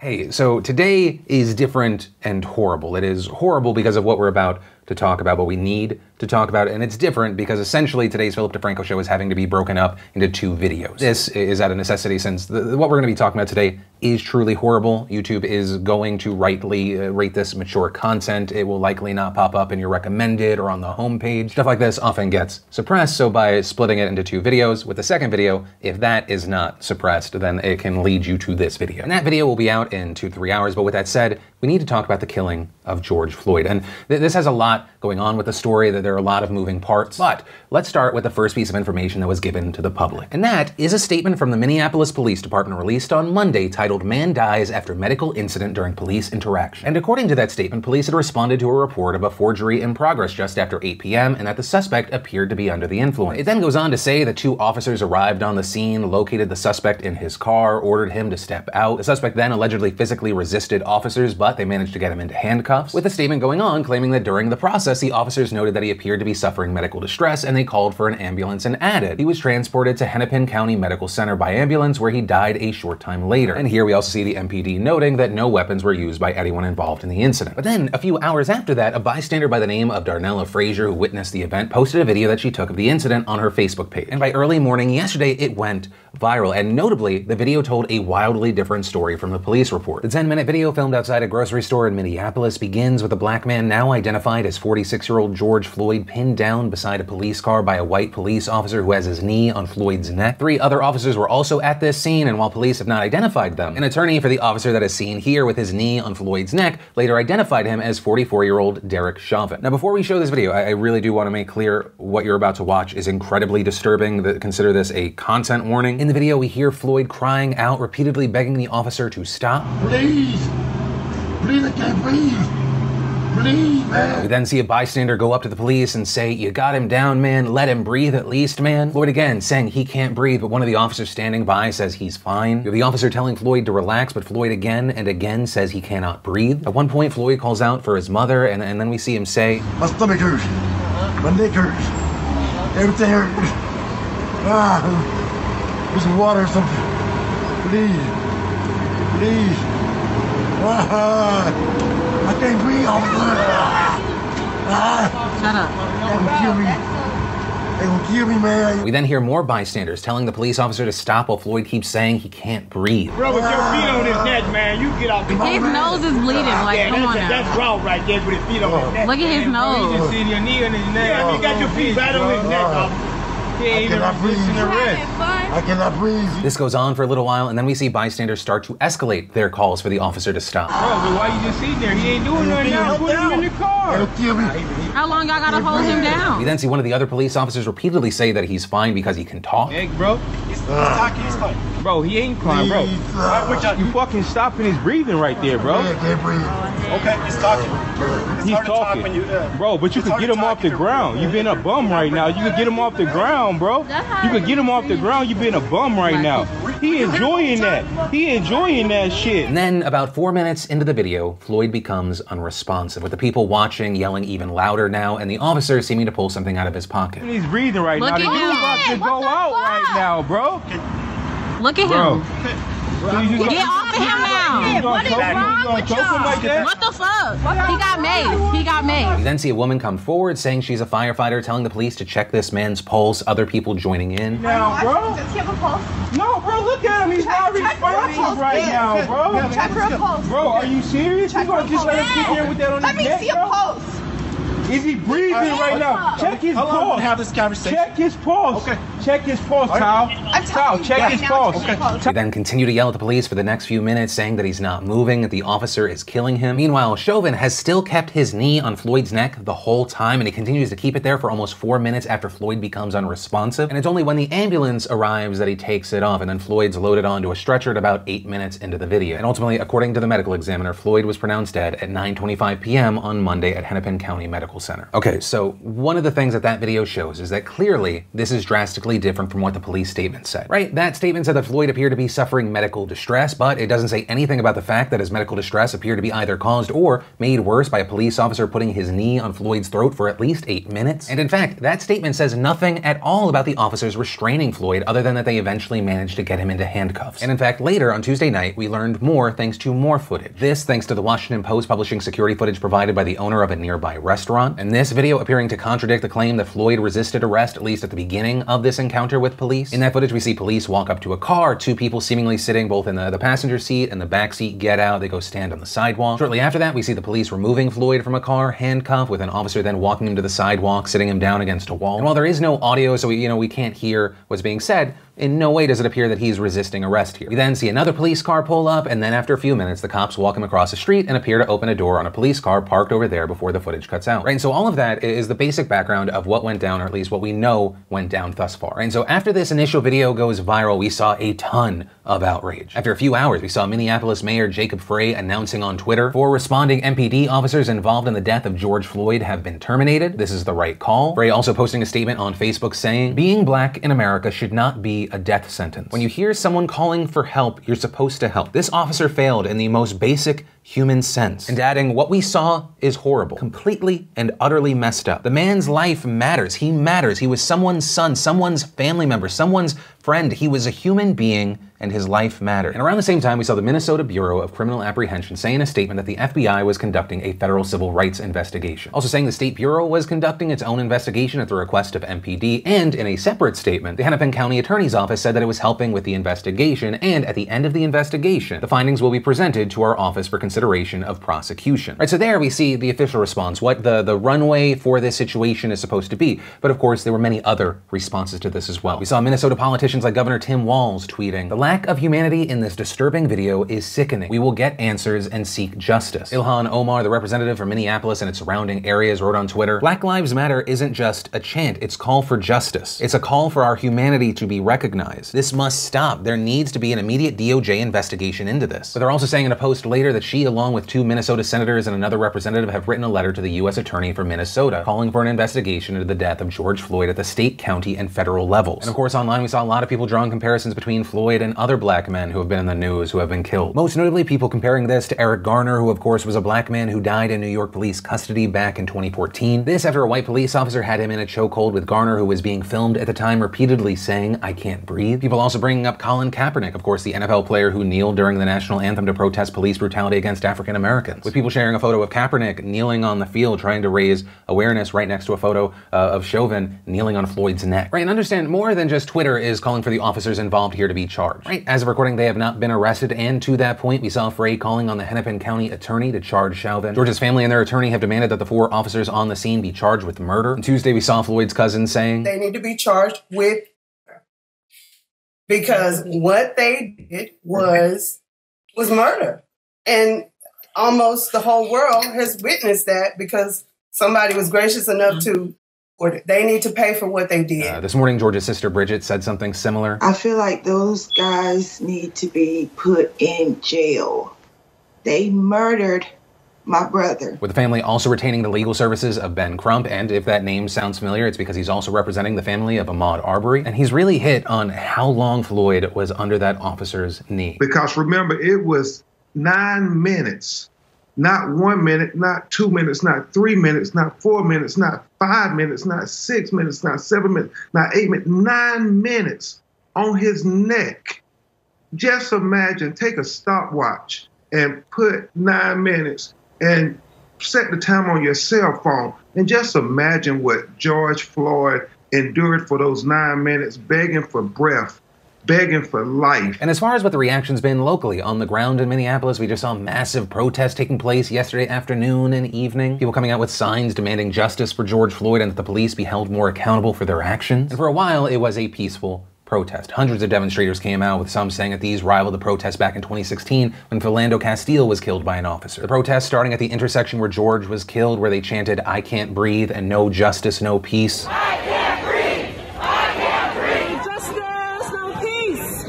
Hey, so today is different and horrible. It is horrible because of what we're about to talk about, what we need to talk about, and it's different because essentially today's Philip DeFranco show is having to be broken up into two videos. This is out of necessity since what we're going to be talking about today is truly horrible. YouTube is going to rightly rate this mature content. It will likely not pop up in your recommended or on the homepage. Stuff like this often gets suppressed, so by splitting it into two videos with the second video, if that is not suppressed, then it can lead you to this video. And that video will be out in 2-3 hours, but with that said, we need to talk about the killing of George Floyd. And this has a lot going on with the story, that there are a lot of moving parts. But let's start with the first piece of information that was given to the public. And that is a statement from the Minneapolis Police Department released on Monday titled "Man Dies After Medical Incident During Police Interaction." And according to that statement, police had responded to a report of a forgery in progress just after 8 p.m. and that the suspect appeared to be under the influence. It then goes on to say that 2 officers arrived on the scene, located the suspect in his car, ordered him to step out. The suspect then allegedly physically resisted officers, but they managed to get him into handcuffs, with the statement going on claiming that during the process, the officers noted that he appeared to be suffering medical distress and they called for an ambulance and added he was transported to Hennepin County Medical Center by ambulance, where he died a short time later. And here we also see the MPD noting that no weapons were used by anyone involved in the incident. But then, a few hours after that, a bystander by the name of Darnella Frazier, who witnessed the event, posted a video that she took of the incident on her Facebook page. And by early morning yesterday, it went viral. And notably, the video told a wildly different story from the police report. The 10-minute video filmed outside a grocery store in Minneapolis begins with a black man now identified as 46-year-old George Floyd pinned down beside a police car by a white police officer who has his knee on Floyd's neck. 3 other officers were also at this scene, and while police have not identified them, an attorney for the officer that is seen here with his knee on Floyd's neck later identified him as 44-year-old Derek Chauvin. Now, before we show this video, I really do want to make clear what you're about to watch is incredibly disturbing. Consider this a content warning. In the video, we hear Floyd crying out, repeatedly begging the officer to stop. Please, I can't breathe. Please, man. We then see a bystander go up to the police and say, "You got him down, man. Let him breathe at least, man." Floyd again saying he can't breathe, but one of the officers standing by says he's fine. You have the officer telling Floyd to relax, but Floyd again and again says he cannot breathe. At one point, Floyd calls out for his mother, and then we see him say, "My stomach hurts. My neck hurts. Everything hurts. There's some water or something. Please. I can't breathe, officer. Shut up. They gonna kill me. They gonna kill me, man." We then hear more bystanders telling the police officer to stop while Floyd keeps saying he can't breathe. Bro, with your feet on his neck, man, you get off the His nose is bleeding. Like, yeah, come on now. That's raw right there with his feet on his neck. Look at his You nose. just see your knee on his neck. Yeah, you got your feet right on his neck, dog. He ain't even cannot breathe. resisting the rest. I cannot breathe. This goes on for a little while, and then we see bystanders start to escalate their calls for the officer to stop. Bro, but why you just sitting there? He ain't doing nothing now. Put him in the car. They'll kill me. How long y'all gotta hold him We down? then see one of the other police officers repeatedly say that he's fine because he can talk. Hey, bro. Bro, he ain't fine, bro. You fucking stopping his breathing right there, bro. I can't breathe. Okay, he's talking. He's talking. Bro, but you could get him off the ground. You been a bum right now. You could get him off the ground, bro. You could get him off the ground. You been a bum right now. He enjoying that. He enjoying that shit. And then, about 4 minutes into the video, Floyd becomes unresponsive, with the people watching yelling even louder now, and the officer seeming to pull something out of his pocket. He's breathing right Look now. at The dude him. about to What go the out fuck? right now, bro. Look at Bro. him. Get off of him now. What is wrong with y'all? What the fuck? He got made. He got We made. then see a woman come forward saying she's a firefighter, telling the police to check this man's pulse, other people joining in. Now, bro. Does he have a pulse? No, bro, look at him. He's not responsive right now, bro. Check for a pulse. Bro, are you serious? You gonna just let him sit there with that on Let his me neck, see a bro? pulse. Is he breathing right now? Check his How long pulse. to have this conversation? Check his pulse. Okay. Check his pulse, Kyle. I'm telling you Check right his now, pulse. check his pulse. They then continue to yell at the police for the next few minutes, saying that he's not moving, that the officer is killing him. Meanwhile, Chauvin has still kept his knee on Floyd's neck the whole time, and he continues to keep it there for almost 4 minutes after Floyd becomes unresponsive. And it's only when the ambulance arrives that he takes it off, and then Floyd's loaded onto a stretcher at about 8 minutes into the video. And ultimately, according to the medical examiner, Floyd was pronounced dead at 9:25 p.m. on Monday at Hennepin County Medical Medical Center. Okay, so one of the things that that video shows is that clearly this is drastically different from what the police statement said, right? That statement said that Floyd appeared to be suffering medical distress, but it doesn't say anything about the fact that his medical distress appeared to be either caused or made worse by a police officer putting his knee on Floyd's throat for at least 8 minutes. And in fact, that statement says nothing at all about the officers restraining Floyd other than that they eventually managed to get him into handcuffs. And in fact, later on Tuesday night, we learned more thanks to more footage. This thanks to the Washington Post publishing security footage provided by the owner of a nearby restaurant. And this video appearing to contradict the claim that Floyd resisted arrest, at least at the beginning of this encounter with police. In that footage, we see police walk up to a car, 2 people seemingly sitting both in the passenger seat and the back seat get out. They go stand on the sidewalk. Shortly after that, we see the police removing Floyd from a car, handcuffed, with an officer then walking him to the sidewalk, sitting him down against a wall. And while there is no audio, so we can't hear what's being said, in no way does it appear that he's resisting arrest here. We then see another police car pull up, and then after a few minutes, the cops walk him across the street and appear to open a door on a police car parked over there before the footage cuts out. Right, and so all of that is the basic background of what went down, or at least what we know went down thus far. Right, and so after this initial video goes viral, we saw a ton of outrage. After a few hours, we saw Minneapolis Mayor Jacob Frey announcing on Twitter, 4 responding MPD officers involved in the death of George Floyd have been terminated. This is the right call. Frey also posting a statement on Facebook saying, being black in America should not be a death sentence. When you hear someone calling for help, you're supposed to help. This officer failed in the most basic human sense. And adding, what we saw is horrible, completely and utterly messed up. The man's life matters. He matters. He was someone's son, someone's family member, someone's friend. He was a human being, and his life mattered. And around the same time, we saw the Minnesota Bureau of Criminal Apprehension say in a statement that the FBI was conducting a federal civil rights investigation. Also saying the State Bureau was conducting its own investigation at the request of MPD, and in a separate statement, the Hennepin County Attorney's Office said that it was helping with the investigation, and at the end of the investigation, the findings will be presented to our office for consideration of prosecution. Right, so there we see the official response, what the runway for this situation is supposed to be. But of course, there were many other responses to this as well. We saw Minnesota politicians like Governor Tim Walz tweeting, the lack of humanity in this disturbing video is sickening. We will get answers and seek justice. Ilhan Omar, the representative from Minneapolis and its surrounding areas, wrote on Twitter, Black Lives Matter isn't just a chant, it's call for justice. It's a call for our humanity to be recognized. This must stop. There needs to be an immediate DOJ investigation into this. But they're also saying in a post later that she, along with 2 Minnesota senators and another representative, have written a letter to the U.S. Attorney for Minnesota, calling for an investigation into the death of George Floyd at the state, county, and federal levels. And of course, online we saw a lot of people drawing comparisons between Floyd and other black men who have been in the news who have been killed. Most notably, people comparing this to Eric Garner, who of course was a black man who died in New York police custody back in 2014. This after a white police officer had him in a chokehold with Garner, who was being filmed at the time, repeatedly saying, I can't breathe. People also bringing up Colin Kaepernick, of course the NFL player who kneeled during the national anthem to protest police brutality against African Americans. With people sharing a photo of Kaepernick kneeling on the field trying to raise awareness right next to a photo of Chauvin kneeling on Floyd's neck. Right, and understand, more than just Twitter is calling for the officers involved here to be charged. Right, as of recording, they have not been arrested, and to that point, we saw Frey calling on the Hennepin County Attorney to charge Chauvin. George's family and their attorney have demanded that the 4 officers on the scene be charged with murder. On Tuesday, we saw Floyd's cousin saying, they need to be charged with murder, because what they did was murder. And almost the whole world has witnessed that, because somebody was gracious enough to, or they need to pay for what they did. This morning, George's sister Bridget said something similar. I feel like those guys need to be put in jail. They murdered my brother. With the family also retaining the legal services of Ben Crump, and if that name sounds familiar, it's because he's also representing the family of Ahmaud Arbery, and he's really hit on how long Floyd was under that officer's knee. Because remember, it was 9 minutes. Not 1 minute, not 2 minutes, not 3 minutes, not 4 minutes, not 5 minutes, not 6 minutes, not 7 minutes, not 8 minutes, 9 minutes on his neck. Just imagine, take a stopwatch and put 9 minutes and set the time on your cell phone, and just imagine what George Floyd endured for those 9 minutes, begging for breath, begging for life. And as far as what the reaction's been locally, on the ground in Minneapolis, we just saw massive protests taking place yesterday afternoon and evening. People coming out with signs demanding justice for George Floyd and that the police be held more accountable for their actions. And for a while, it was a peaceful protest. Hundreds of demonstrators came out, with some saying that these rival the protests back in 2016 when Philando Castile was killed by an officer. The protests starting at the intersection where George was killed, where they chanted, I can't breathe, and no justice, no peace. I can't breathe! I can't breathe! Justice, no peace!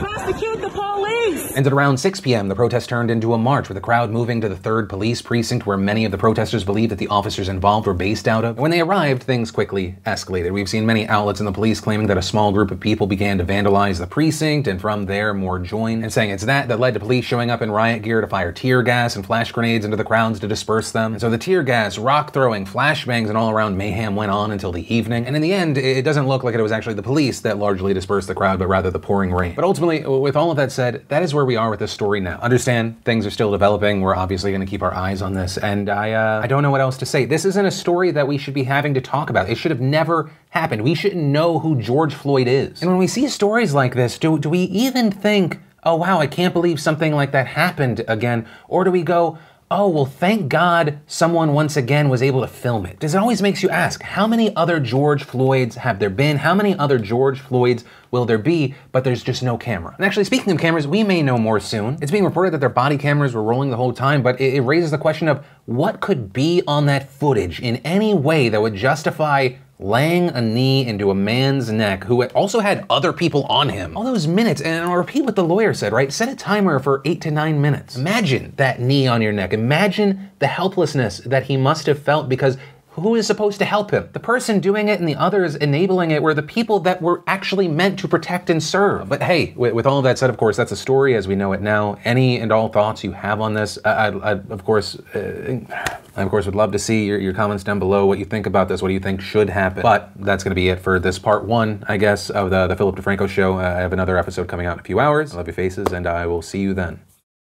Prosecute the police! And at around 6 p.m., the protest turned into a march, with the crowd moving to the 3rd Police Precinct, where many of the protesters believed that the officers involved were based out of. And when they arrived, things quickly escalated. We've seen many outlets in the police claiming that a small group of people began to vandalize the precinct, and from there, more joined, and saying it's that led to police showing up in riot gear to fire tear gas and flash grenades into the crowds to disperse them. And so the tear gas, rock throwing, flashbangs, and all around mayhem went on until the evening. And in the end, it doesn't look like it was actually the police that largely dispersed the crowd, but rather the pouring rain. But ultimately, with all of that said, that is where we are with this story now. Understand, things are still developing. We're obviously going to keep our eyes on this, and I don't know what else to say. This isn't a story that we should be having to talk about. It should have never happened. We shouldn't know who George Floyd is. And when we see stories like this, do we even think, oh wow, I can't believe something like that happened again? Or do we go, oh, well, thank God someone once again was able to film it? Because it always makes you ask, how many other George Floyds have there been? How many other George Floyds will there be? But there's just no camera. And actually, speaking of cameras, we may know more soon. It's being reported that their body cameras were rolling the whole time, but it raises the question of what could be on that footage in any way that would justify laying a knee into a man's neck who also had other people on him. All those minutes, and I'll repeat what the lawyer said, right? Set a timer for 8 to 9 minutes. Imagine that knee on your neck. Imagine the helplessness that he must have felt, because who is supposed to help him? The person doing it and the others enabling it were the people that were actually meant to protect and serve. But hey, with all of that said, of course, that's a story as we know it now. Any and all thoughts you have on this, I of course would love to see your comments down below, what you think about this, what do you think should happen. But that's gonna be it for this part 1, I guess, of the Philip DeFranco Show. I have another episode coming out in a few hours. I love your faces, and I will see you then.